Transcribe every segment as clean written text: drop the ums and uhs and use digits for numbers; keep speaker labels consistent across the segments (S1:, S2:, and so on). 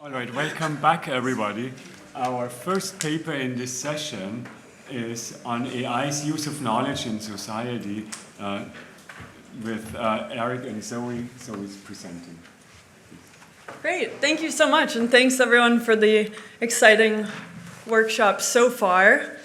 S1: All right, welcome back, everybody. Our first paper in this session is on AI's use of knowledge in society with Erik and Zoe. Zoe's presenting.
S2: Great, thank you so much, and thanks everyone for the exciting workshop so far.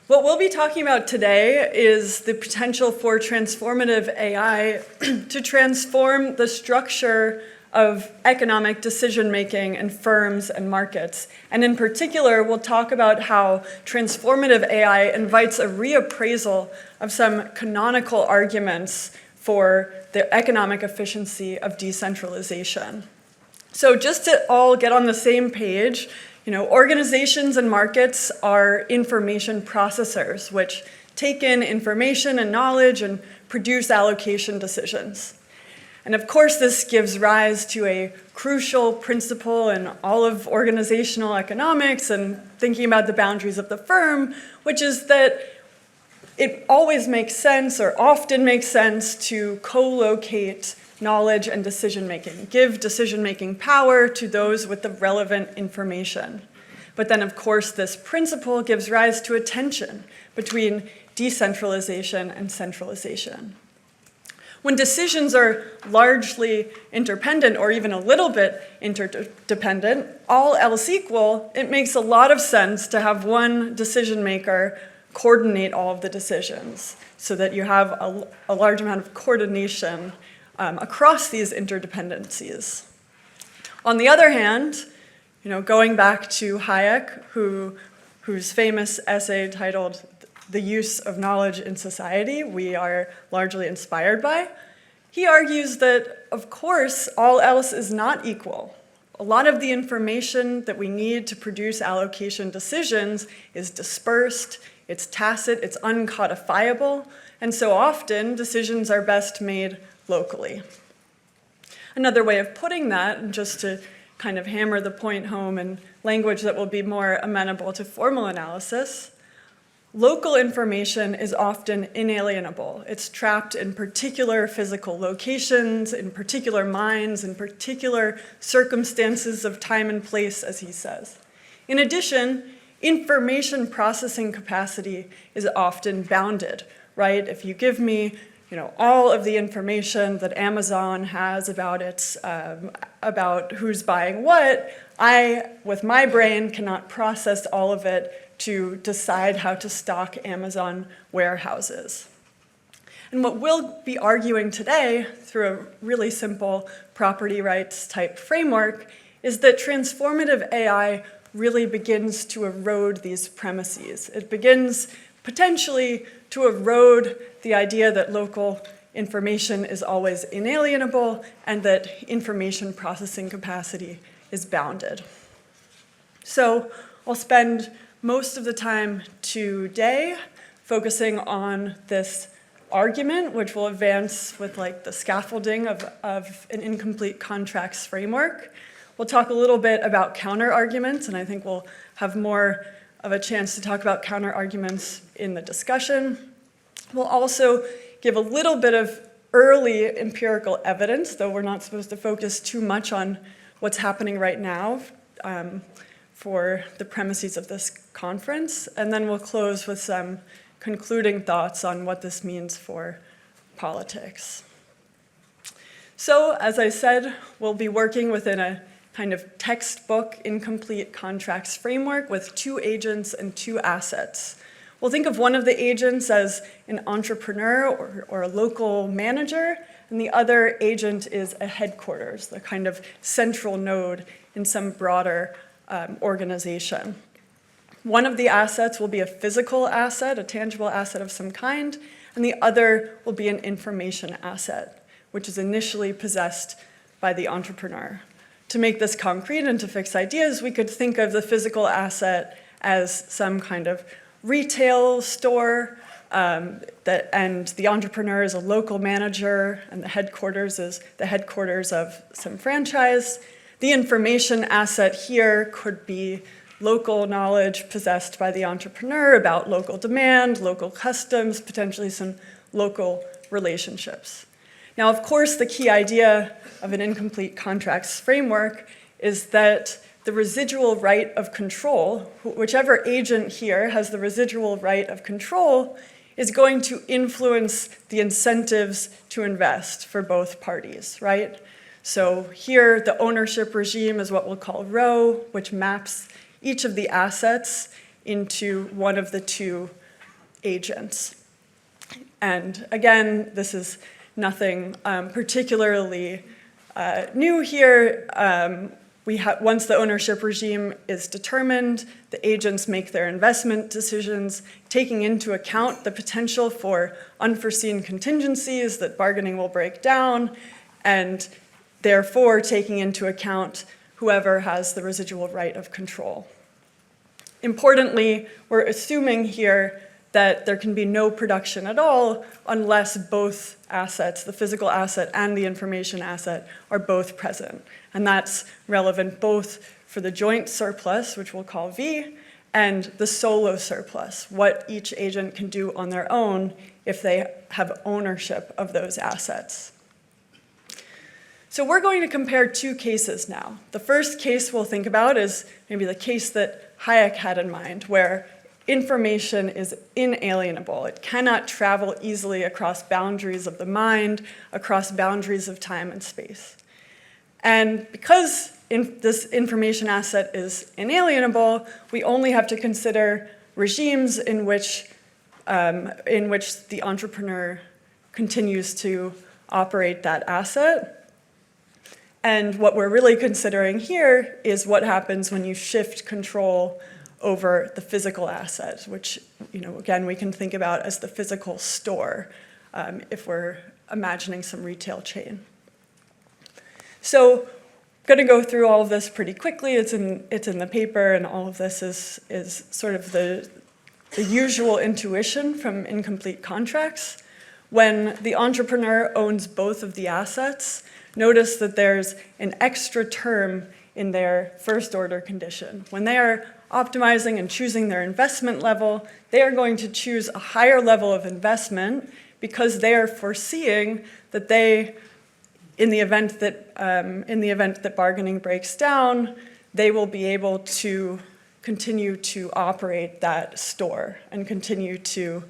S2: What we'll be talking about today is the potential for transformative AI to transform the structure of economic decision-making in firms and markets. And in particular, we'll talk about how transformative AI invites a reappraisal of some canonical arguments for the economic efficiency of decentralization. So just to all get on the same page, organizations and markets are information processors, which take in information and knowledge and produce allocation decisions. And of course, this gives rise to a crucial principle in all of organizational economics and thinking about the boundaries of the firm, which is that it always makes sense, or often makes sense, to co-locate knowledge and decision-making, give decision-making power to those with the relevant information. But then, of course, this principle gives rise to a tension between decentralization and centralization. When decisions are largely interdependent, or even a little bit interdependent, all else equal, it makes a lot of sense to have one decision maker coordinate all of the decisions so that you have a large amount of coordination across these interdependencies. On the other hand, going back to Hayek, whose famous essay titled "The Use of Knowledge in Society" we are largely inspired by, he argues that, of course, all else is not equal. A lot of the information that we need to produce allocation decisions is dispersed, it's tacit, it's uncodifiable, and so often decisions are best made locally. Another way of putting that, just to kind of hammer the point home in language that will be more amenable to formal analysis, local information is often inalienable. It's trapped in particular physical locations, in particular minds, in particular circumstances of time and place, as he says. In addition, information processing capacity is often bounded, right? If you give me all of the information that Amazon has about who's buying what, I, with my brain, cannot process all of it to decide how to stock Amazon warehouses. And what we'll be arguing today, through a really simple property rights type framework, is that transformative AI really begins to erode these premises. It begins potentially to erode the idea that local information is always inalienable and that information processing capacity is bounded. So I'll spend most of the time today focusing on this argument, which will advance with the scaffolding of an incomplete contracts framework. We'll talk a little bit about counter-arguments, and I think we'll have more of a chance to talk about counter-arguments in the discussion. We'll also give a little bit of early empirical evidence, though we're not supposed to focus too much on what's happening right now for the premises of this conference. And then we'll close with some concluding thoughts on what this means for politics. So, as I said, we'll be working within a kind of textbook incomplete contracts framework with two agents and two assets. We'll think of one of the agents as an entrepreneur or a local manager, and the other agent is a headquarters, the kind of central node in some broader organization. One of the assets will be a physical asset, a tangible asset of some kind, and the other will be an information asset, which is initially possessed by the entrepreneur. To make this concrete and to fix ideas, we could think of the physical asset as some kind of retail store, and the entrepreneur is a local manager, and the headquarters is the headquarters of some franchise. The information asset here could be local knowledge possessed by the entrepreneur about local demand, local customs, potentially some local relationships. Now, of course, the key idea of an incomplete contracts framework is that the residual right of control, whichever agent here has the residual right of control, is going to influence the incentives to invest for both parties, right? So here, the ownership regime is what we'll call rho, which maps each of the assets into one of the two agents. And again, this is nothing particularly new here. Once the ownership regime is determined, the agents make their investment decisions, taking into account the potential for unforeseen contingencies that bargaining will break down, and therefore taking into account whoever has the residual right of control. Importantly, we're assuming here that there can be no production at all unless both assets, the physical asset and the information asset, are both present. And that's relevant both for the joint surplus, which we'll call V, and the solo surplus, what each agent can do on their own if they have ownership of those assets. So we're going to compare two cases now. The first case we'll think about is maybe the case that Hayek had in mind, where information is inalienable. It cannot travel easily across boundaries of the mind, across boundaries of time and space. And because this information asset is inalienable, we only have to consider regimes in which the entrepreneur continues to operate that asset. And what we're really considering here is what happens when you shift control over the physical asset, which, again, we can think about as the physical store if we're imagining some retail chain. So I'm going to go through all of this pretty quickly. It's in the paper, and all of this is sort of the usual intuition from incomplete contracts. When the entrepreneur owns both of the assets, notice that there's an extra term in their first order condition. When they are optimizing and choosing their investment level, they are going to choose a higher level of investment because they are foreseeing that in the event that bargaining breaks down, they will be able to continue to operate that store and continue to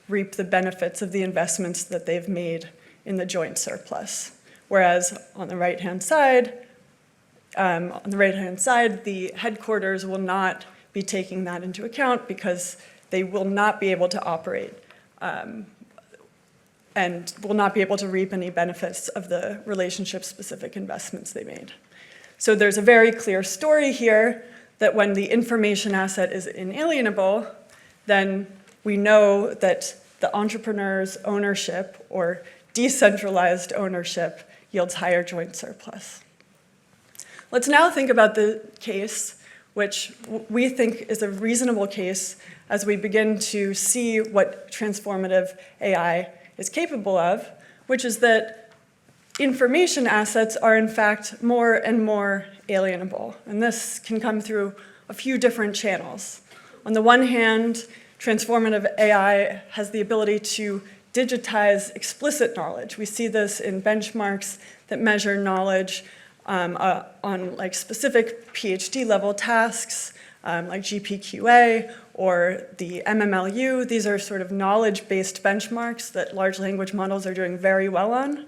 S2: reap the benefits of the investments that they've made in the joint surplus. Whereas on the right-hand side, the headquarters will not be taking that into account because they will not be able to operate and will not be able to reap any benefits of the relationship-specific investments they made. So there's a very clear story here that when the information asset is inalienable, then we know that the entrepreneur's ownership or decentralized ownership yields higher joint surplus. Let's now think about the case, which we think is a reasonable case as we begin to see what transformative AI is capable of, which is that information assets are in fact more and more alienable. And this can come through a few different channels. On the one hand, transformative AI has the ability to digitize explicit knowledge. We see this in benchmarks that measure knowledge on like specific PhD level tasks, like GPQA or the MMLU. These are sort of knowledge-based benchmarks that large language models are doing very well on.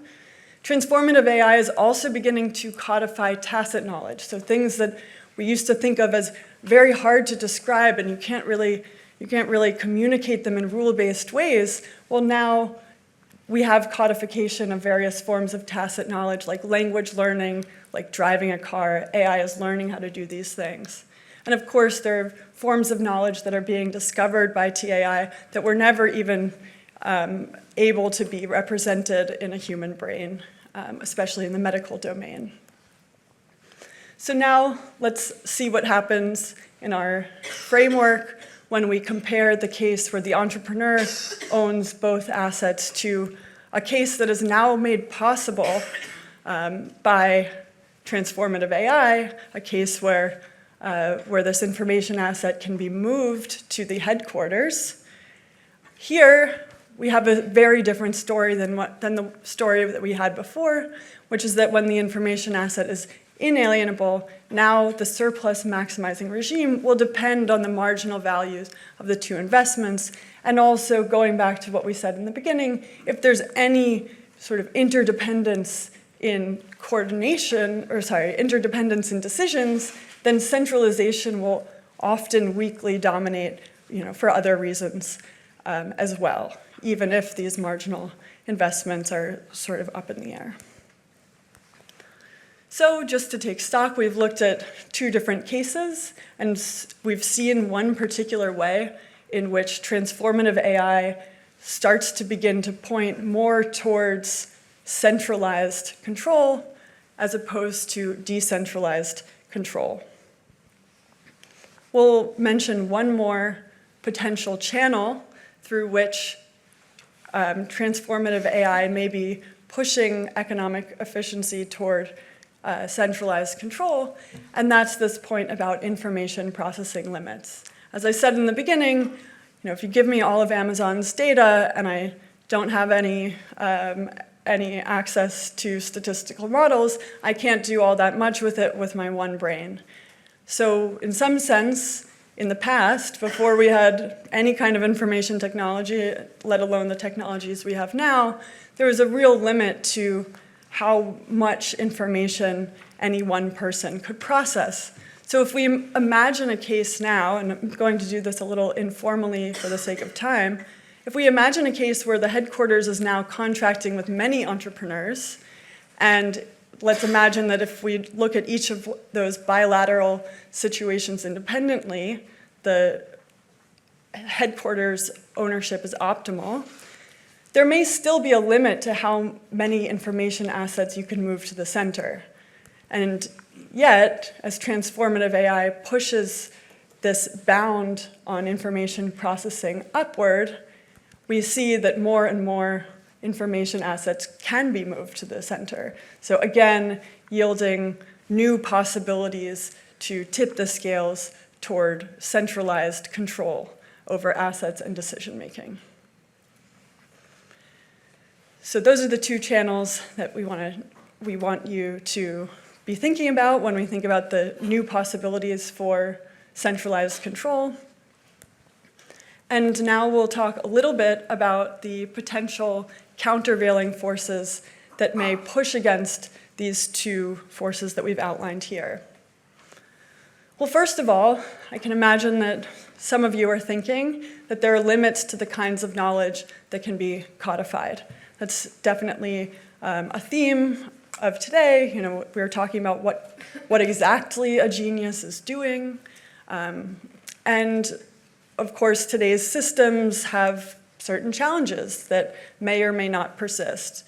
S2: Transformative AI is also beginning to codify tacit knowledge, so things that we used to think of as very hard to describe and you can't really communicate them in rule-based ways. Well, now we have codification of various forms of tacit knowledge, like language learning, like driving a car. AI is learning how to do these things. And of course, there are forms of knowledge that are being discovered by TAI that were never even able to be represented in a human brain, especially in the medical domain. So now let's see what happens in our framework when we compare the case where the entrepreneur owns both assets to a case that is now made possible by transformative AI, a case where this information asset can be moved to the headquarters. Here, we have a very different story than the story that we had before, which is that when the information asset is inalienable, now the surplus maximizing regime will depend on the marginal values of the two investments. And also, going back to what we said in the beginning, if there's any sort of interdependence in interdependence in decisions, then centralization will often weakly dominate, for other reasons as well, even if these marginal investments are sort of up in the air. So just to take stock, we've looked at two different cases, and we've seen one particular way in which transformative AI starts to begin to point more towards centralized control as opposed to decentralized control. We'll mention one more potential channel through which transformative AI may be pushing economic efficiency toward centralized control, and that's this point about information processing limits. As I said in the beginning, if you give me all of Amazon's data and I don't have any access to statistical models, I can't do all that much with it with my one brain. So in some sense, in the past, before we had any kind of information technology, let alone the technologies we have now, there was a real limit to how much information any one person could process. So if we imagine a case now, and I'm going to do this a little informally for the sake of time, if we imagine a case where the headquarters is now contracting with many entrepreneurs, and let's imagine that if we look at each of those bilateral situations independently, the headquarters ownership is optimal, there may still be a limit to how many information assets you can move to the center. And yet, as transformative AI pushes this bound on information processing upward, we see that more and more information assets can be moved to the center. So again, yielding new possibilities to tip the scales toward centralized control over assets and decision making. So those are the two channels that we want you to be thinking about when we think about the new possibilities for centralized control. And now we'll talk a little bit about the potential countervailing forces that may push against these two forces that we've outlined here. Well, first of all, I can imagine that some of you are thinking that there are limits to the kinds of knowledge that can be codified. That's definitely a theme of today. We were talking about what exactly a genius is doing. And of course, today's systems have certain challenges that may or may not persist.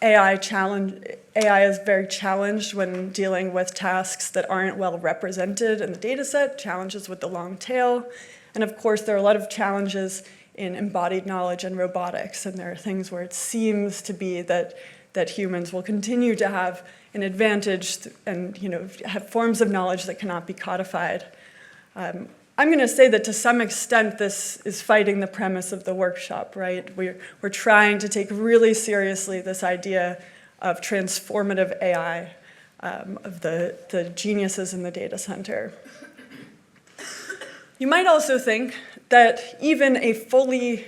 S2: AI is very challenged when dealing with tasks that aren't well represented in the data set, challenges with the long tail. And of course, there are a lot of challenges in embodied knowledge and robotics, and there are things where it seems to be that humans will continue to have an advantage and have forms of knowledge that cannot be codified. I'm going to say that to some extent this is fighting the premise of the workshop, right? We're trying to take really seriously this idea of transformative AI, of the geniuses in the data center. You might also think that even a fully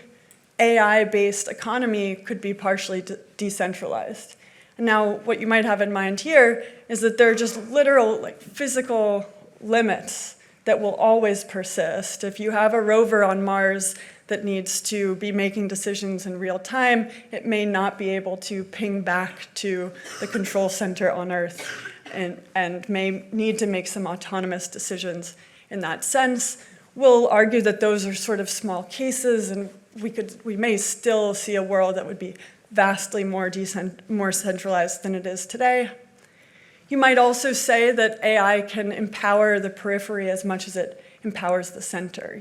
S2: AI-based economy could be partially decentralized. And now, what you might have in mind here is that there are just literal, physical limits that will always persist. If you have a rover on Mars that needs to be making decisions in real time, it may not be able to ping back to the control center on Earth and may need to make some autonomous decisions in that sense. We'll argue that those are sort of small cases, and we may still see a world that would be vastly more centralized than it is today. You might also say that AI can empower the periphery as much as it empowers the center.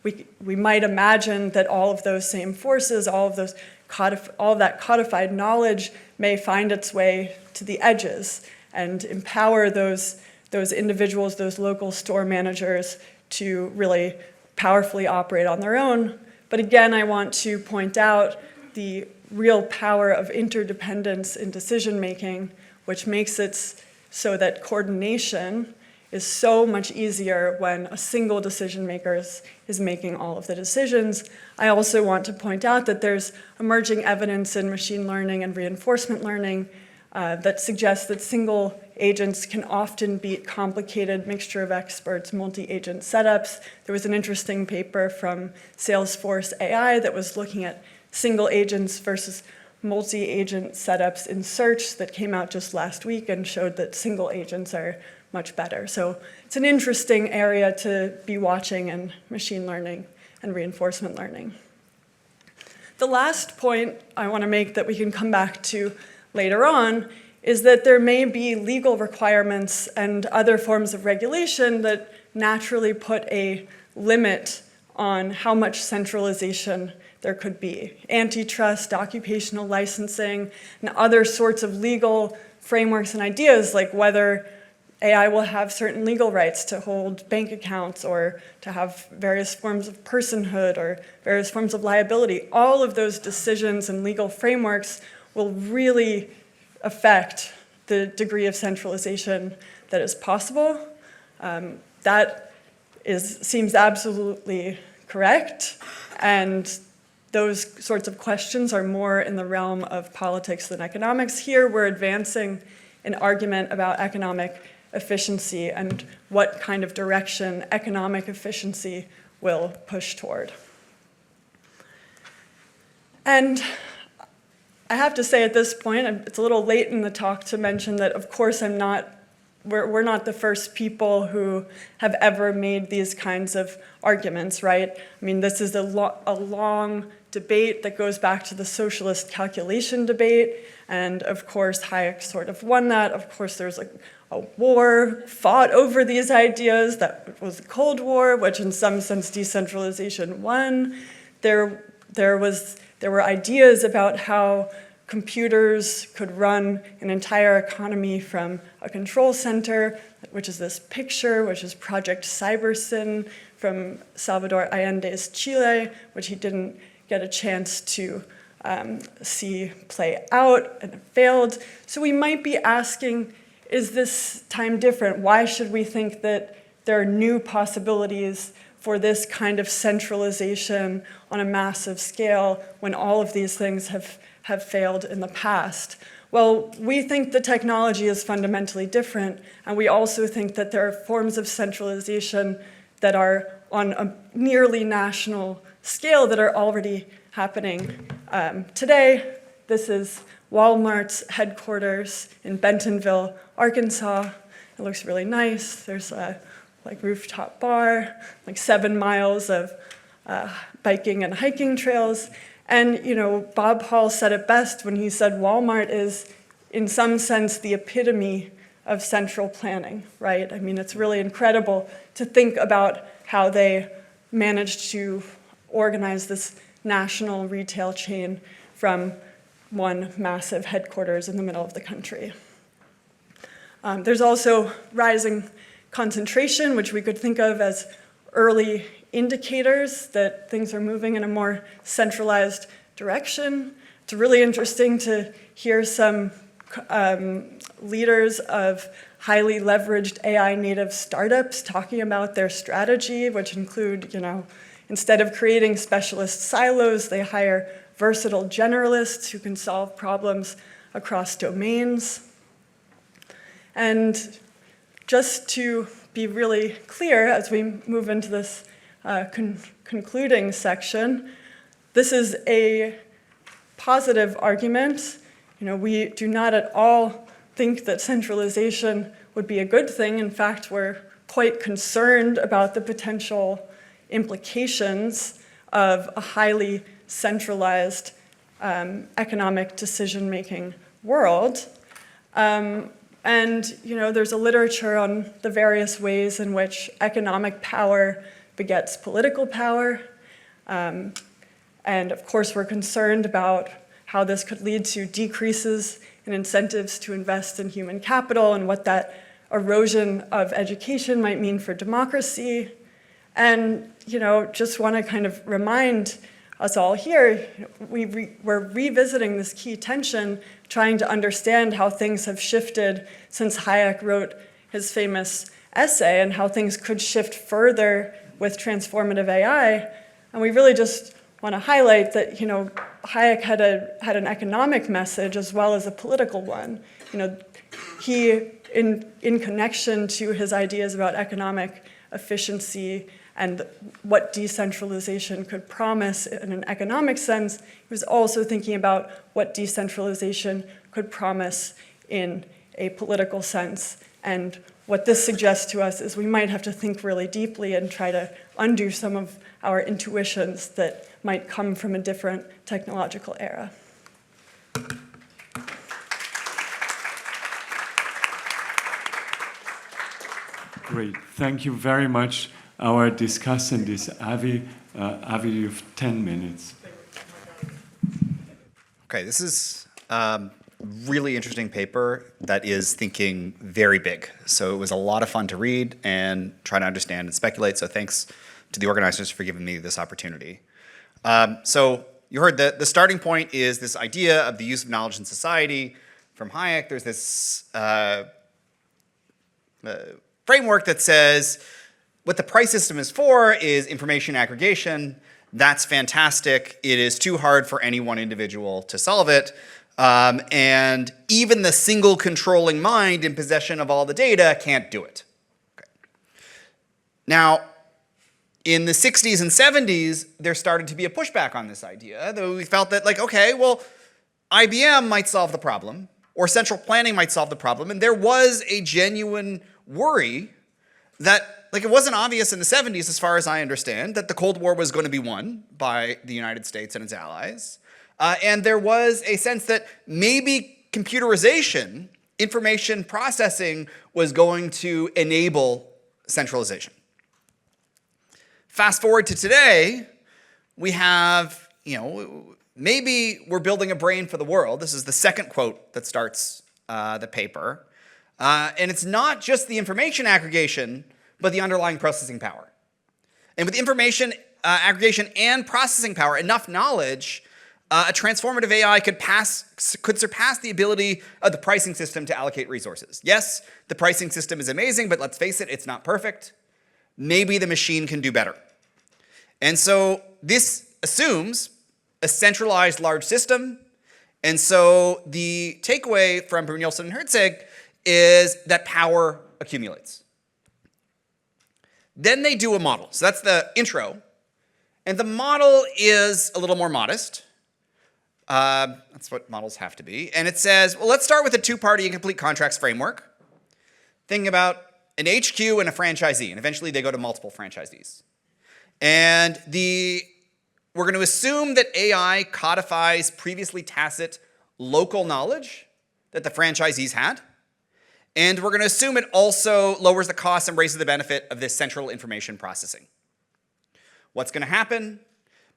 S2: We might imagine that all of those same forces, all of that codified knowledge may find its way to the edges and empower those individuals, those local store managers, to really powerfully operate on their own. But again, I want to point out the real power of interdependence in decision making which makes it so that coordination is so much easier when a single decision maker is making all of the decisions. I also want to point out that there's emerging evidence in machine learning and reinforcement learning that suggests that single agents can often beat complicated mixture of experts, multi-agent setups. There was an interesting paper from Salesforce AI that was looking at single agents versus multi-agent setups in search that came out just last week and showed that single agents are much better. So it's an interesting area to be watching in machine learning and reinforcement learning. The last point I want to make that we can come back to later on is that there may be legal requirements and other forms of regulation that naturally put a limit on how much centralization there could be. Antitrust, occupational licensing, and other sorts of legal frameworks and ideas, like whether AI will have certain legal rights to hold bank accounts or to have various forms of personhood or various forms of liability. All of those decisions and legal frameworks will really affect the degree of centralization that is possible. That seems absolutely correct, and those sorts of questions are more in the realm of politics than economics. Here, we're advancing an argument about economic efficiency and what kind of direction economic efficiency will push toward. And I have to say at this point, it's a little late in the talk to mention that, of course, we're not the first people who have ever made these kinds of arguments, right? I mean, this is a long debate that goes back to the socialist calculation debate, and of course, Hayek sort of won that. Of course, there's a war fought over these ideas. That was the Cold War, which in some sense decentralization won. There were ideas about how computers could run an entire economy from a control center, which is this picture, which is Project Cybersyn from Salvador Allende's Chile, which he didn't get a chance to see play out, and it failed. So we might be asking, is this time different? Why should we think that there are new possibilities for this kind of centralization on a massive scale when all of these things have failed in the past? Well, we think the technology is fundamentally different, and we also think that there are forms of centralization that are on a nearly national scale that are already happening today. This is Walmart's headquarters in Bentonville, Arkansas. It looks really nice. There's a rooftop bar, 7 miles of biking and hiking trails. And Bob Hall said it best when he said Walmart is, in some sense, the epitome of central planning, right? I mean, it's really incredible to think about how they managed to organize this national retail chain from one massive headquarters in the middle of the country. There's also rising concentration, which we could think of as early indicators that things are moving in a more centralized direction. It's really interesting to hear some leaders of highly leveraged AI native startups talking about their strategy, which include, instead of creating specialist silos, they hire versatile generalists who can solve problems across domains. And just to be really clear, as we move into this concluding section, this is a positive argument. We do not at all think that centralization would be a good thing. In fact, we're quite concerned about the potential implications of a highly centralized economic decision-making world. And there's a literature on the various ways in which economic power begets political power. And of course, we're concerned about how this could lead to decreases in incentives to invest in human capital and what that erosion of education might mean for democracy. And just want to kind of remind us all here, we're revisiting this key tension, trying to understand how things have shifted since Hayek wrote his famous essay and how things could shift further with transformative AI. And we really just want to highlight that, Hayek had an economic message as well as a political one. He, in connection to his ideas about economic efficiency and what decentralization could promise in an economic sense, he was also thinking about what decentralization could promise in a political sense. And what this suggests to us is we might have to think really deeply and try to undo some of our intuitions that might come from a different technological era.
S1: Great, thank you very much. Our discussant is Avi. Avi, you have 10 minutes.
S3: Okay, this is really interesting paper that is thinking very big. So it was a lot of fun to read and try to understand and speculate. So thanks to the organizers for giving me this opportunity. So you heard that the starting point is this idea of the use of knowledge in society from Hayek. There's this framework that says what the price system is for is information aggregation. That's fantastic. It is too hard for any one individual to solve it. And even the single controlling mind in possession of all the data can't do it. Okay. Now, in the 60s and 70s, there started to be a pushback on this idea, though we felt that, IBM might solve the problem, or central planning might solve the problem, and there was a genuine worry that, it wasn't obvious in the 70s, as far as I understand, that the Cold War was going to be won by the United States and its allies. And there was a sense that maybe computerization, information processing, was going to enable centralization. Fast forward to today, we have, maybe we're building a brain for the world. This is the second quote that starts the paper. And it's not just the information aggregation, but the underlying processing power. And with information aggregation and processing power, enough knowledge, a transformative AI could surpass the ability of the pricing system to allocate resources. Yes, the pricing system is amazing, but let's face it, it's not perfect. Maybe the machine can do better. And so this assumes a centralized large system. And so the takeaway from Brynjolfsson and Hitzig is that power accumulates. Then they do a model. So that's the intro. And the model is a little more modest. That's what models have to be. And it says, well, let's start with a two-party and complete contracts framework. Thinking about an HQ and a franchisee. And eventually they go to multiple franchisees. And we're going to assume that AI codifies previously tacit local knowledge that the franchisees had. And we're going to assume it also lowers the cost and raises the benefit of this central information processing. What's going to happen?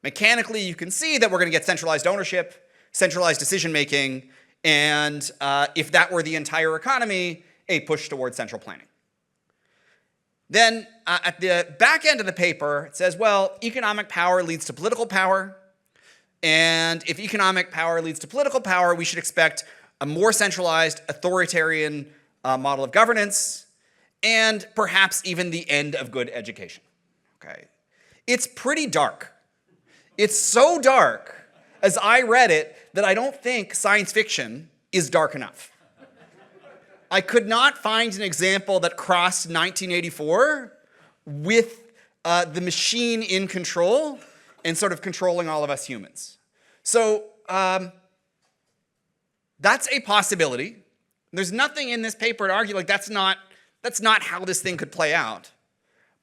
S3: Mechanically, you can see that we're going to get centralized ownership, centralized decision-making, and if that were the entire economy, a push towards central planning. Then at the back end of the paper, it says, well, economic power leads to political power. And if economic power leads to political power, we should expect a more centralized, authoritarian model of governance, and perhaps even the end of good education. Okay, it's pretty dark. It's so dark, as I read it, that I don't think science fiction is dark enough. I could not find an example that crossed 1984 with the machine in control and sort of controlling all of us humans. So that's a possibility. There's nothing in this paper to argue that's not how this thing could play out.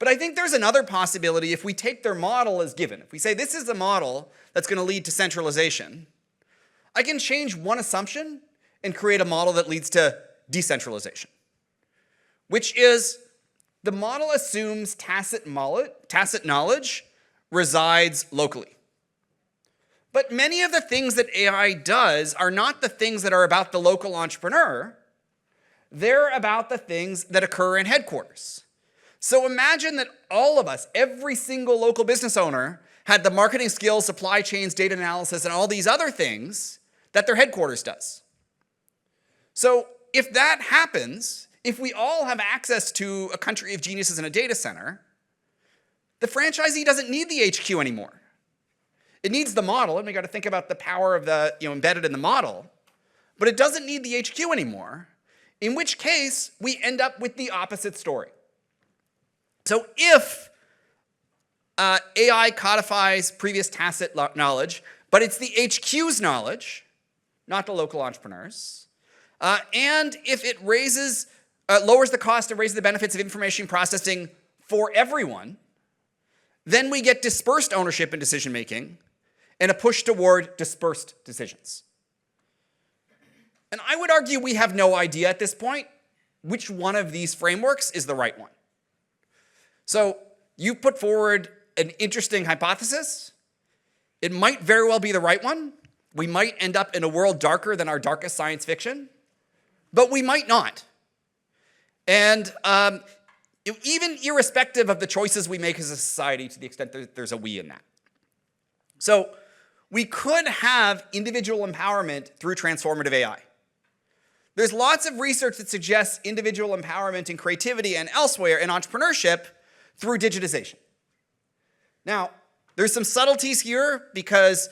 S3: But I think there's another possibility if we take their model as given. If we say this is the model that's going to lead to centralization, I can change one assumption and create a model that leads to decentralization, which is the model assumes tacit knowledge resides locally. But many of the things that AI does are not the things that are about the local entrepreneur. They're about the things that occur in headquarters. So imagine that all of us, every single local business owner, had the marketing skills, supply chains, data analysis, and all these other things that their headquarters does. So if that happens, if we all have access to a country of geniuses in a data center, the franchisee doesn't need the HQ anymore. It needs the model, and we got to think about the power of the embedded in the model, but it doesn't need the HQ anymore, in which case we end up with the opposite story. So if AI codifies previous tacit knowledge, but it's the HQ's knowledge, not the local entrepreneurs, and if it lowers the cost and raises the benefits of information processing for everyone, then we get dispersed ownership and decision making and a push toward dispersed decisions. And I would argue we have no idea at this point which one of these frameworks is the right one. So you put forward an interesting hypothesis. It might very well be the right one. We might end up in a world darker than our darkest science fiction, but we might not. And even irrespective of the choices we make as a society, to the extent that there's a we in that. So we could have individual empowerment through transformative AI. There's lots of research that suggests individual empowerment in creativity and elsewhere in entrepreneurship through digitization. Now, there's some subtleties here because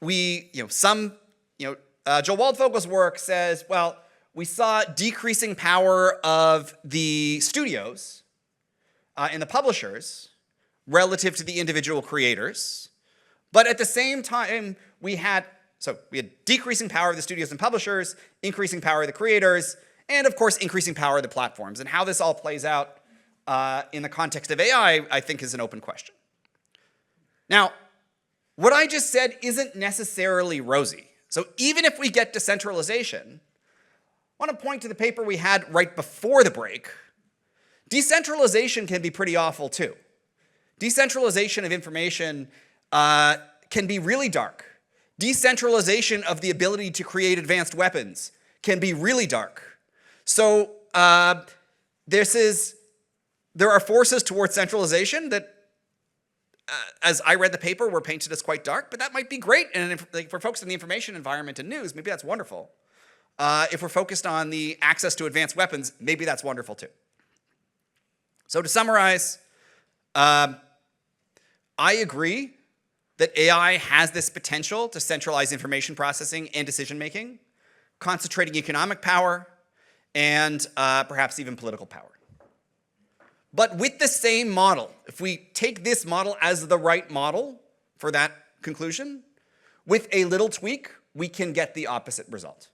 S3: Joel Waldfogel's work says, well, we saw decreasing power of the studios and the publishers relative to the individual creators. But at the same time, we had decreasing power of the studios and publishers, increasing power of the creators, and of course, increasing power of the platforms. And how this all plays out in the context of AI, I think, is an open question. Now, what I just said isn't necessarily rosy. So even if we get decentralization, I want to point to the paper we had right before the break. Decentralization can be pretty awful too. Decentralization of information can be really dark. Decentralization of the ability to create advanced weapons can be really dark. So there are forces towards centralization that, as I read the paper, were painted as quite dark, but that might be great. And for folks in the information environment and news, maybe that's wonderful. If we're focused on the access to advanced weapons, maybe that's wonderful too. So to summarize, I agree that AI has this potential to centralize information processing and decision making, concentrating economic power, and perhaps even political power. But with the same model, if we take this model as the right model for that conclusion, with a little tweak, we can get the opposite result.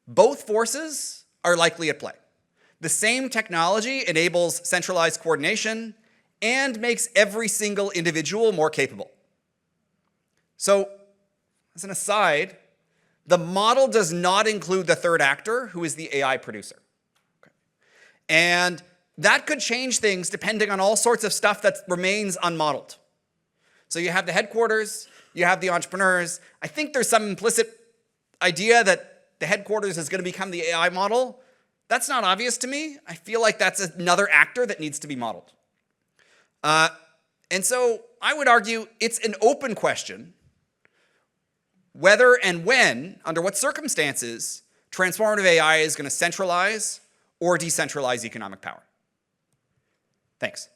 S3: Both forces are likely at play. The same technology enables centralized coordination and makes every single individual more capable. So, as an aside, the model does not include the third actor, who is the AI producer. Okay. And that could change things depending on all sorts of stuff that remains unmodeled. So you have the headquarters, you have the entrepreneurs. I think there's some implicit idea that the headquarters is going to become the AI model. That's not obvious to me. I feel like that's another actor that needs to be modeled. And so I would argue it's an open question whether and when, under what circumstances, transformative AI is going to centralize or decentralize economic power. Thanks.